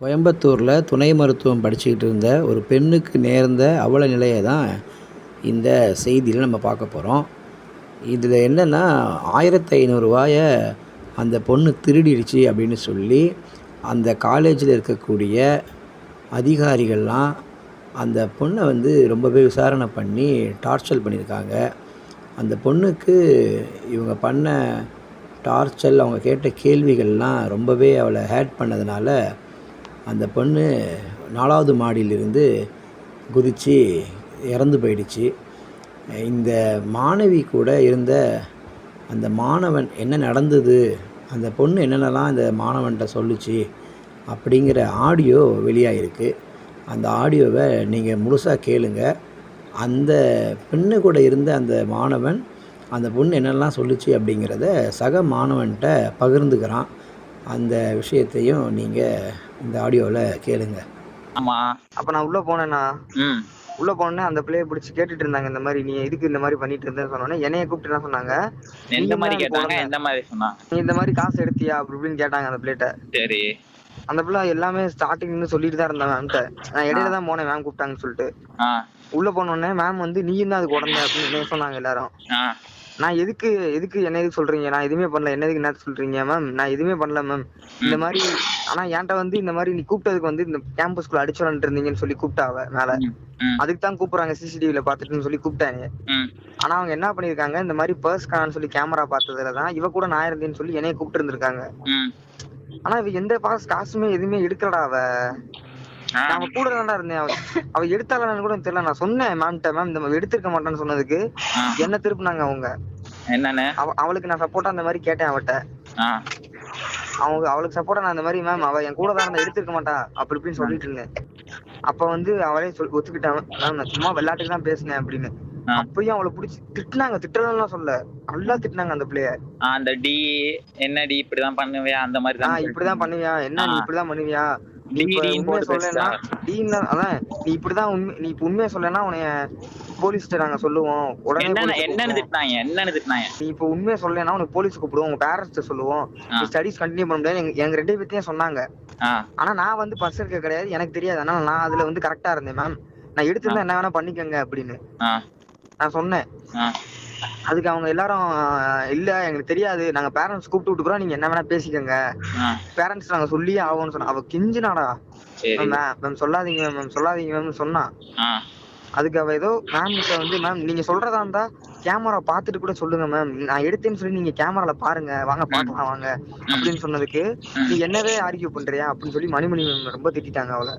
கோயம்புத்தூர்ல துணை மருத்துவம் படிச்சுக்கிட்டு இருந்த ஒரு பெண்ணுக்கு நேர்ந்த அவல நிலைய தான் இந்த செய்தியில நம்ம பார்க்க போறோம். இதில என்னன்னா, ரூ. 1500 அந்த பொண்ணு திருடிடுச்சு அப்படின்னு சொல்லி, அந்த காலேஜில இருக்கக்கூடிய அதிகாரிகள்லாம் அந்த பொண்ண வந்து ரொம்பவே விசாரணை பண்ணி டார்ச்சர் பண்ணியிருக்காங்க. அந்த பொண்ணுக்கு இவங்க பண்ண டார்ச்சர், அவங்க கேட்ட கேள்விகள்லாம் ரொம்பவே அவள ஹர்ட் பண்ணதுனால, அந்த பொண்ணு 4வது மாடியிலிருந்து குதிச்சு இறந்து போயிடுச்சு. இந்த மாணவி கூட இருந்த அந்த மாணவன் என்ன நடந்தது, அந்த பொண்ணு என்னென்னலாம் இந்த மாணவன்ட்ட சொல்லுச்சு அப்படிங்கிற ஆடியோ வெளியாகிருக்கு. அந்த ஆடியோவ நீங்க முழுசா கேளுங்க. அந்த பெண்ணு கூட இருந்த அந்த மாணவன், அந்த பொண்ணு என்னெல்லாம் சொல்லுச்சு அப்படிங்கிறத சக மாணவன்ட்ட பகிர்ந்துக்கிறான். அந்த விஷயத்தையும் நீங்க இந்த ஆடியோல கேளுங்க. ஆமா. அப்ப நான் உள்ள போனேன்னா, ம். உள்ள போனோனே அந்த பிள்ளைய பிடிச்சு கேட்டுட்டு இருந்தாங்க. இந்த மாரி, "நீ எதுக்கு இந்த மாரி பண்ணிட்டு இருந்தேன்னு?" சொன்னோனே, என்னைய கூப்பிட்டு என்ன சொன்னாங்க, எந்த "நீயும் மாரி தான் அது கேட்டாங்க? குழந்தை. எந்த மாரி சொன்னாங்க? நீ இந்த மாரி காசு எடுத்தியா?" அப்படி இப்படின்னு கேட்டாங்க அந்த பிள்ளைட்ட. சரி. அந்த பிள்ளை எல்லாமே ஸ்டார்டிங்ல சொல்லிட்டு தான் இருந்தா மேம்ட்ட. நான் ஆ. இடையில தான் போனேன் மேம் கூப்பிட்டாங்கன்னு சொல்லிட்டு. ஆ. உள்ள போனோனே மேம் வந்து, "நீயும் தான் அது குழந்தை" அப்படின்னு என்னைய சொன்னாங்க எல்லாரும். ஆ. நான் எதுக்கு எதுக்கு என்ன எதுக்கு சொல்றீங்க? நான் எதுவுமே பண்ணல. என்ன எதுக்கு என்ன சொல்றீங்க மேம்? நான் எதுவுமே பண்ணல மேம். இந்த ம். மாரி ஆனா என்ட்ட வந்து இந்த மாரி நீ கூப்பிட்டதுக்கு வந்து இந்த கேம்பஸ்குள்ள அடிச்சு விளையாண்டுட்டு இருந்தீங்கன்னு சொல்லி கூப்பிட்டா அவ மேல. ம். ம். அதுக்கு தான் கூப்பிடுறாங்க சிசிடிவில பாத்துட்டுன்னு சொல்லி கூப்பிட்டாங்க. ம். ஆனா அவங்க என்ன பண்ணிருக்காங்க, இந்த மாரி பர்ஸ் காணோம்னு சொல்லி கேமரா பார்த்ததுல தான் இவ கூட நான் இருந்தேன்னு சொல்லி என்னைய கூப்பிட்டு இருந்திருக்காங்க. ம். ஆனா இவ எந்த காசுமே எதுவுமே எடுக்கலடா அவ. ஆ. நான் அவ கூட தான்டா இருந்தேன். அவ எடுத்தாளான்னு கூட எனக்கு தெரியல. நான் சொன்னேன் மேம்ட்ட, மேம் இந்த மாதிரி எடுத்திருக்க மாட்டேன்னு சொன்னதுக்கு ஆ. என்ன திருப்புனாங்க அவங்க. என்னன்னு? அவளுக்கு நான் சப்போர்ட்டா அந்த மாதிரி கேட்டேன் அவட்ட. ஆ. அவளுக்கு சப்போர்ட்டா நான் இந்த மாதிரி மேம் அவ என் கூட தான் இருந்தா எடுத்திருக்க மாட்டா அப்படி இப்படின்னு ஆ. சொல்லிட்டு இருந்தேன். அப்ப வந்து அவளே ஒத்துக்கிட்டான், மேம் நான் சும்மா விளையாட்டுக்கு தான் பேசினேன் அப்படின்னு. ஆ. அப்பயும் அவளை பிடிச்சி திட்டுனாங்க. திட்டுறதுலாம் சொல்ல, நல்லா திட்டுனாங்க அந்த பிள்ளைய. அந்த டி என்னடி இப்படிதான் பண்ணுவியா? அந்த மாரி தான் இப்படிதான் பண்ணுவியா? என்ன நீ இப்படிதான் பண்ணுவியா? நீ இப்ப உண்மையை போட்டு சொல்லலைன்னா பேசுதா? அதான் நீ இப்படிதான் நீ இப்ப உண்மையை சொல்லலைன்னா உன்னைய போலீஸ்ட்ட நாங்க சொல்லுவோம். உடனே போலீஸ் என்னன்னு கூப்பிடுவோம். திட்டுனாங்க? என்னன்னு திட்டுனாங்க? நீ இப்ப உண்மையை சொல்லலைன்னா உனக்கு போலீஸ் கூப்பிடுவோம். உங்க பேரண்ட்ஸ்ட்ட சொல்லுவோம். ஆ. நீ ஸ்டடீஸ் கண்டினியூ பண்ண முடியாது. எங்க 2 பேர்த்தையும் சொன்னாங்க. ஆ. ஆனா நான் வந்து பர்ஸ் எடுக்க கிடையாது. எனக்கு தெரியாது. ஆனா நான் அதுல வந்து கரெக்டா இருந்தேன் மேம். நான் எடுத்திருந்தா என்ன வேணா பண்ணிக்கங்க அப்படின்னு ஆ. நான் சொன்னேன். ஆ. அதுக்கு அவங்க எல்லாரும், இல்ல எங்களுக்கு தெரியாது. நாங்க பேரண்ட்ஸ் கூப்பிட்டு விட்டுக்குறோம். நீங்க என்ன வேணா பேசிக்கங்க. ஆ. பேரண்ட்ஸ் நாங்க சொல்லியே ஆவோம்னு சொன்னா. அவ கெஞ்சினாடா. சரி. மேம் சொல்லாதீங்க மேம் சொல்லாதீங்க மேம்னு சொன்னா. ஆ. அதுக்கு அவ ஏதோ மேம் கிட்ட வந்து, மேம் நீங்க சொல்றதா இருந்தா கேமரா பாத்துட்டு கூட சொல்லுங்க மேம். நான் எடுத்தேன்னு சொல்லி நீங்க கேமரால பாருங்க. வாங்க பாக்கலாம் வாங்க அப்படின்னு சொன்னதுக்கு, நீ என்னவே ஆர்கியூ பண்றியா அப்படின்னு சொல்லி மணிமணி மேம் ரொம்ப திட்டிட்டாங்க அவள.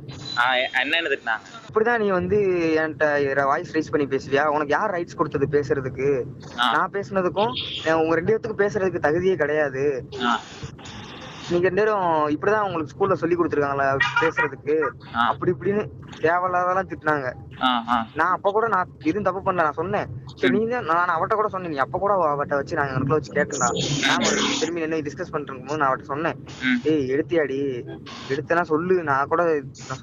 ஆ. என்னன்னு திட்டுனாங்க? இப்படிதான் நீ வந்து என்கிட்ட வாய்ஸ் ரைஸ் பண்ணி பேசுவியா? உனக்கு யார் ரைட்ஸ் கொடுத்தது பேசுறதுக்கு? ஆ. நான் பேசுனதுக்கும் உங்க 2 பேத்துக்கும் பேசுறதுக்கு தகுதியே கிடையாது. ஆ. நீங்க 2 பேரும் இப்படிதான் உங்களுக்கு ஸ்கூல்ல சொல்லி கொடுத்துருக்காங்களா பேசுறதுக்கு? ஆ. அப்படி இப்படின்னு தேவையில்லாதெல்லாம் திட்டினாங்க. ஆ. ஆ. நான் அப்ப கூட நான் எதுவும் தப்பு பண்ணல. நான் சொன்னேன். சரி நீ தான், நான் அவட்ட கூட சொன்னேன். நீ அப்ப கூட அவட்ட வச்சு நாங்க எங்களுக்குள்ள வச்சு கேட்டேன்டா. மேம் திரும்பி என்ன டிஸ்கஸ் பண்ணிட்டு இருக்கும்போது நான் அவட்ட சொன்னேன். ம். ஏய் எடுத்தியாடி? எடுத்தனா சொல்லு. நான்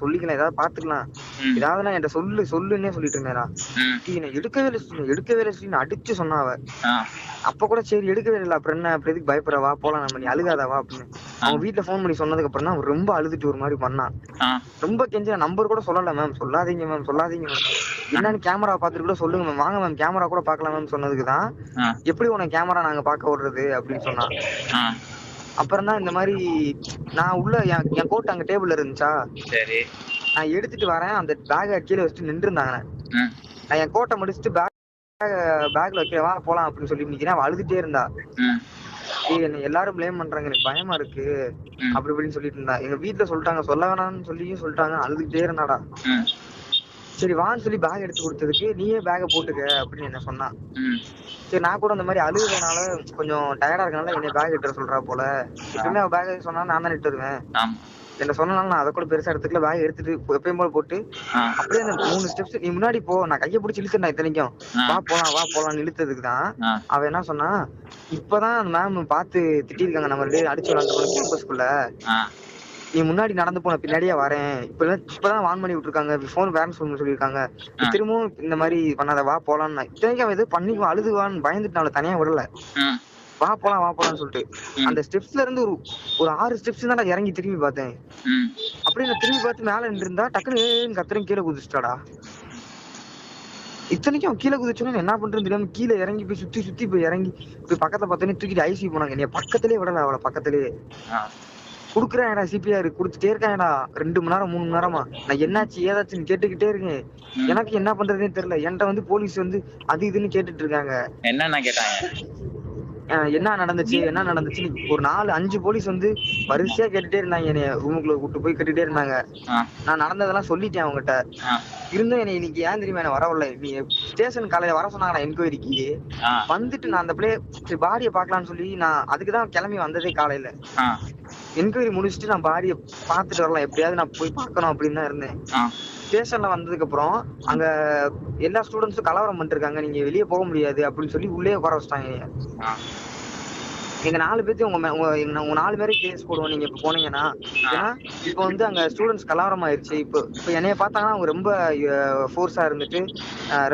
சொல்லிக்கலாம். ஏதாவது பாத்துக்கலாம். ம். ஏதாவது நான் என்கிட்ட சொல்லுன்னே சொல்லிட்டு இருந்தேன்டா. ம். நான் எடுக்கவே இல்லை அடிச்சு சொன்னா அவ. ஆ. அப்ப கூட சரி எடுக்கவே இல்லை. அப்புறம் என்ன, அப்புறம் எதுக்கு பயப்படுற, வா போலாம் நம்ம, நீ அழுகாத வா அப்படின்னு. அவங்க வீட்டுல போன் பண்ணி சொன்னதுக்கு அப்புறம் தான் அவன் ரொம்ப அழுதுட்டு ஒரு மாதிரி பண்ணான். ஆ. ரொம்ப கெஞ்ச நம்பர் கூட சொல்லல. மேம் சொல்லாதீங்க மேம் சொல்லாதீங்க மேம். என்னன்னு கேமரா பாத்துட்டு கூட சொல்லுங்க மேம். வாங்க மேம் கேமரா கூட பாக்கலாம் மேம் சொன்னதுக்குதான், ஆ. எப்படி உனக்கு கேமரா நாங்க பாக்க விடுறது அப்படின்னு சொன்னான். ஆ. அப்புறம் தான் இந்த மாதிரி நான் உள்ள என் கோட் அங்க டேபிள்ல இருந்துச்சா, சரி. நான் எடுத்துட்டு வரேன். அந்த பேக கீழே வச்சுட்டு நின்று இருந்தாங்க. ம். நான் என் கோட்டை முடிச்சுட்டு பேக்ல வைக்கிறவா போலாம் அப்படின்னு சொல்லி நிக்கிறேன். அவ அழுதுட்டே இருந்தா. ம். என்ன எல்லாரும் பிளேம் பண்றாங்க, எனக்கு பயமா இருக்கு ம். அப்படி இப்படின்னு சொல்லிட்டு இருந்தா. எங்க வீட்டுல சொல்லிட்டாங்க, சொல்ல வேணாம்னு சொல்லியும் சொல்லிட்டாங்க. அழுதுகிட்டே இருந்தாடா. ம். சரி வான்னு சொல்லி பேக் எடுத்து கொடுத்ததுக்கு, நீயே பேக போட்டுக்க அப்படின்னு என்ன சொன்னா. ம். சரி நான் கூட அந்த மாதிரி அழுகுறதுனால கொஞ்சம் டயர்டா இருக்கனால என்னை பேக் எடுத்து சொல்றா போல. எப்பவுமே அவ பேக் சொன்னா நான் தான் எடுத்து வருவேன். ஆமா. என்ன சொன்னாலும் நான் அதை கூட பெருசா எடுத்துக்கல. பேக் எடுத்துட்டு எப்பயும் போல போட்டு ஆ. அப்படியே அந்த 3 ஸ்டெப்ஸ் நீ முன்னாடி போ. நான் கையை பிடிச்சி இழுத்துட்டேன் இத்தனைக்கும். வா போலாம்னு இழுத்ததுக்கு தான் ஆ. அவ என்ன சொன்னா, இப்பதான் அந்த மேம் பார்த்து திட்டிருக்காங்க நம்ம 2 அடிச்சு விளாண்டு கேம்பஸ்குள்ள. ஆ. நீ முன்னாடி நடந்து போன பின்னாடியே வரேன். இப்பதான் வான் பண்ணி விட்டுருக்காங்க. போன் பேரண்ட்ஸ் ஃபோன் சொல்லிருக்காங்க. திரும்பவும் இந்த மாதிரி பண்ணாத, வா போலான்னு. இத்தனைக்கும் அவ எது பண்ணிக்குவா, அழுதுவான்னு பயந்துட்டு அவளை தனியா விடல. ம். வா போலாம்னு சொல்லிட்டு அந்த ஸ்டெப்ஸ்ல இருந்து ஒரு 6 ஸ்டெப்ஸ் தான் இறங்கி திரும்பி பார்த்தேன். அப்படியே நான் திரும்பி பார்த்து மேல நின்றுருந்தா டக்குன்னு கத்துறேன் கீழே குதிச்சிட்டாடா. இத்தனைக்கும் அவன் கீழே குதிச்சோன்னு என்ன பண்றேன்னு தெரியாம கீழே இறங்கி போய் சுத்தி போய் இறங்கி போய் பக்கத்துல பார்த்தோன்னே தூக்கிட்டு ஐசி போனாங்க. என்னைய பக்கத்திலே விடல, அவளை பக்கத்திலே குடுக்குறேன்டா சிபிஆர் கொடுத்துட்டே இருக்காங்கடா 2 மணி நேரம் 3 மணி நேரமா. நான் என்னாச்சு ஏதாச்சுன்னு கேட்டுக்கிட்டே இருக்கேன். எனக்கு என்ன பண்றதுன்னே தெரியல. என்கிட்ட வந்து போலீஸ் வந்து அது இதுன்னு கேட்டுட்டு இருக்காங்க. என்ன கேட்டாங்க? என்ன நடந்துச்சுன்னு ஒரு 4-5 போலீஸ் வந்து வரிசையா கேட்டுட்டே இருந்தாங்க. என்னைய ரூமுக்குள்ள கூட்டு போய் கேட்டுட்டே இருந்தாங்க. நான் நடந்ததெல்லாம் சொல்லிட்டேன் அவங்ககிட்ட. இருந்தும் என்னை இன்னைக்கு ஏன் தெரியுமா என்ன வரவில்லை, நீ ஸ்டேஷன் காலையில வர சொன்னாங்க என்கொயரிக்கு. வந்துட்டு நான் அந்த பிள்ளைய பாடியை பாக்கலாம்னு சொல்லி நான் அதுக்குதான் கிளம்பி வந்ததே. காலையில என்கொயரி முடிச்சுட்டு நான் பாடியை பாத்துட்டு வரலாம், எப்படியாவது நான் போய் பார்க்கணும் அப்படின்னு தான் இருந்தேன். ஸ்டேஷன்ல வந்ததுக்கு அப்புறம் அங்க எல்லா ஸ்டூடெண்ட்ஸும் கலவரம் பண்ணிட்டு இருக்காங்க, நீங்க வெளியே போக முடியாது அப்படின்னு சொல்லி உள்ளே உட்கார வச்சிட்டாங்க. எங்க 4 பேர்த்தையும் உங்க 4 பேரும் கேஸ் போடுவோம் நீங்க இப்ப போனீங்கன்னா. ஏன்னா இப்ப வந்து அங்க ஸ்டூடெண்ட்ஸ் கலவரம் ஆயிருச்சு. இப்ப என்னைய பார்த்தாங்கன்னா அவங்க ரொம்ப ஃபோர்ஸா இருந்துட்டு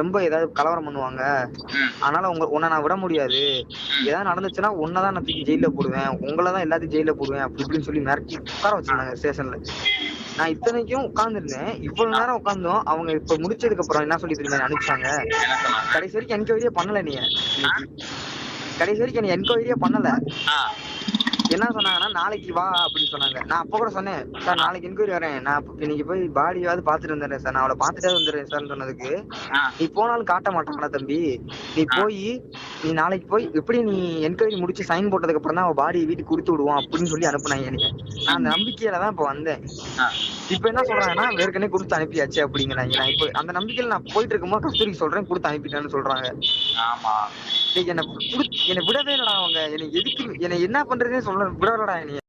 ரொம்ப ஏதாவது கலவரம் பண்ணுவாங்க. அதனால உன்னை நான் விட முடியாது, ஏதாவது நடந்துச்சுன்னா உன்னதான் நான் தூக்கி ஜெயில போடுவேன், உங்களதான் எல்லாத்தையும் ஜெயில போடுவேன் அப்படி இப்படின்னு சொல்லி மிரட்டி உட்கார வச்சிருந்தாங்க ஸ்டேஷன்ல. நான் இத்தனைக்கும் உட்கார்ந்துருந்தேன். இவ்வளவு நேரம் உட்கார்ந்தோம். அவங்க இப்ப முடிச்சதுக்கு அப்புறம் என்ன சொல்லி தெரியுமா அனுப்பிச்சாங்க, கடைசி வரைக்கும் என்கொயரியே பண்ணல நீ. கடைசி வரைக்கும் என்ன என்கொயரியே பண்ணல. என்ன சொன்னாங்கன்னா நாளைக்கு வா அப்படின்னு சொன்னாங்க. நான் அப்ப கூட சொன்னேன், சார் நாளைக்கு என்கொயரி வரேன், நான் இன்னைக்கு போய் பாடியாவது பாத்துட்டு வந்துடுறேன் சார், நான் அவளை பாத்துட்டே வந்துடுறேன் சார் சொன்னதுக்கு, நீ போனாலும் காட்ட மாட்டாங்கடா தம்பி, நீ நாளைக்கு போய் எப்படி நீ என்கொயரி முடிச்சு சைன் போட்டதுக்கு அப்புறம் தான் அவ பாடியை வீட்டுக்கு கொடுத்து விடுவோம் அப்படின்னு சொல்லி அனுப்புனாங்க எனக்கு. நான் அந்த நம்பிக்கையில தான் இப்ப வந்தேன். இப்ப என்ன சொல்றாங்கன்னா ஏற்கனவே கொடுத்து அனுப்பியாச்சு அப்படிங்கிறாங்க. நான் இப்ப அந்த நம்பிக்கையில நான் போயிட்டு இருக்கும்போது கஸ்தூரிக்கு சொல்றேன் கொடுத்து அனுப்பிட்டேன்னு சொல்றாங்க. என்ன விடவே இல்லடா அவங்க. என்னை எதுக்கு என்ன பண்றதுன்னு சொல்ல விடலடா என்னைய.